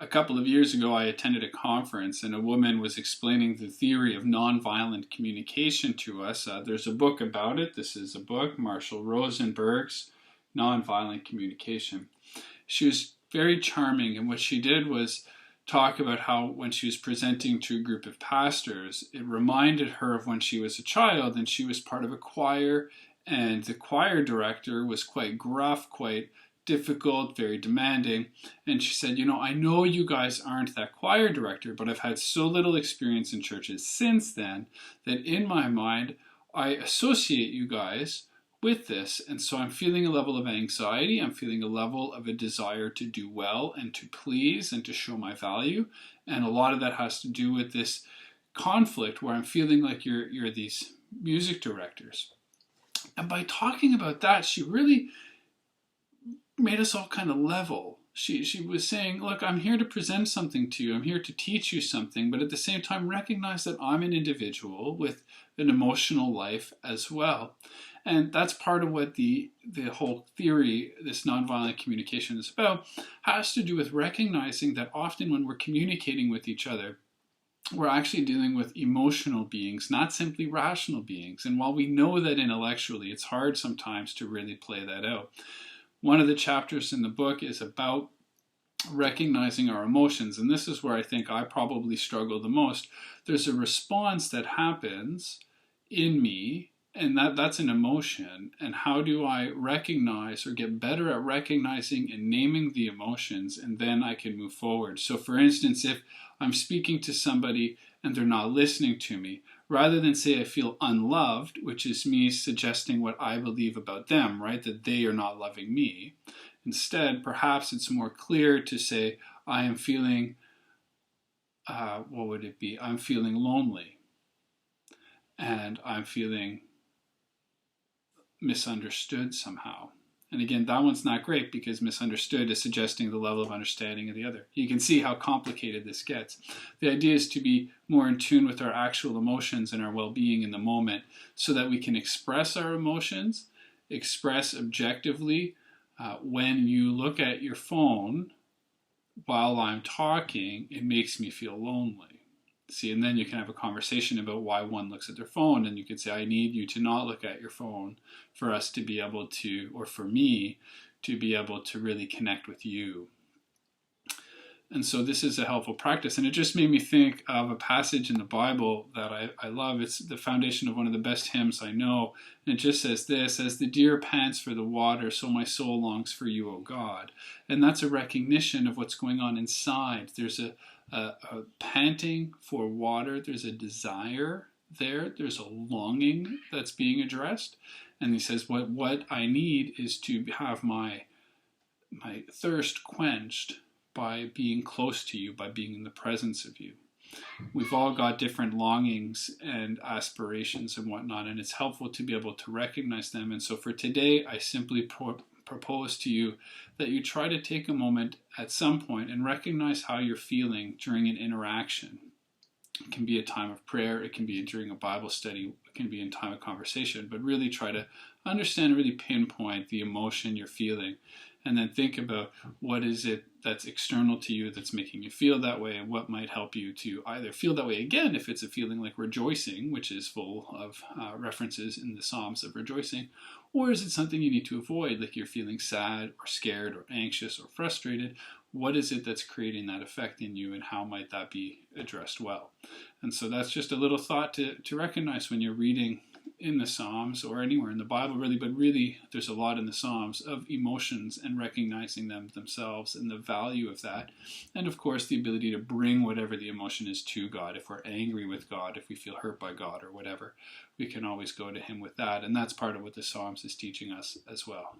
A couple of years ago, I attended a conference and a woman was explaining the theory of nonviolent communication to us. There's a book about it. This is a book, Marshall Rosenberg's Nonviolent Communication. She was very charming, and what she did was talk about how when she was presenting to a group of pastors, it reminded her of when she was a child and she was part of a choir, and the choir director was quite gruff, quite difficult, very demanding. And she said, I know you guys aren't that choir director, but I've had so little experience in churches since then that in my mind, I associate you guys with this. And so I'm feeling a level of anxiety. I'm feeling a level of a desire to do well and to please and to show my value. And a lot of that has to do with this conflict where I'm feeling like you're these music directors. And by talking about that, she really made us all kind of level. She was saying, look, I'm here to present something to you. I'm here to teach you something, but at the same time recognize that I'm an individual with an emotional life as well. And that's part of what the whole theory, this nonviolent communication is about, has to do with recognizing that often when we're communicating with each other, we're actually dealing with emotional beings, not simply rational beings. And while we know that intellectually, it's hard sometimes to really play that out. One of the chapters in the book is about recognizing our emotions, and this is where I think I probably struggle the most. There's a response that happens in me, and that's an emotion, and how do I recognize or get better at recognizing and naming the emotions, and then I can move forward. So for instance, if I'm speaking to somebody and they're not listening to me, rather than say I feel unloved, which is me suggesting what I believe about them, right, that they are not loving me, instead, perhaps it's more clear to say I am feeling, what would it be? I'm feeling lonely, and I'm feeling misunderstood somehow. And again, that one's not great because misunderstood is suggesting the level of understanding of the other. You can see how complicated this gets. The idea is to be more in tune with our actual emotions and our well-being in the moment so that we can express our emotions, express objectively. When you look at your phone while I'm talking, it makes me feel lonely. See, and then you can have a conversation about why one looks at their phone, and you could say, I need you to not look at your phone for us to be able to, or for me to be able to really connect with you. And so this is a helpful practice. And it just made me think of a passage in the Bible that I love. It's the foundation of one of the best hymns I know. And it just says this, as the deer pants for the water, so my soul longs for you, O God. And that's a recognition of what's going on inside. There's a panting for water. There's a desire there. There's a longing that's being addressed. And he says, what I need is to have my thirst quenched by being close to you, by being in the presence of you. We've all got different longings and aspirations and whatnot, and it's helpful to be able to recognize them. And so for today, I simply propose to you that you try to take a moment at some point and recognize how you're feeling during an interaction. It can be a time of prayer, it can be during a Bible study, it can be in time of conversation, but really try to understand, really pinpoint the emotion you're feeling, and then think about what is it that's external to you that's making you feel that way, and what might help you to either feel that way again if it's a feeling like rejoicing, which is full of references in the Psalms of rejoicing, or is it something you need to avoid, like you're feeling sad or scared or anxious or frustrated? What is it that's creating that effect in you, and how might that be addressed well? And so that's just a little thought to recognize when you're reading in the Psalms or anywhere in the Bible, really, but really there's a lot in the Psalms of emotions and recognizing them themselves and the value of that. And of course, the ability to bring whatever the emotion is to God. If we're angry with God, if we feel hurt by God or whatever, we can always go to Him with that. And that's part of what the Psalms is teaching us as well.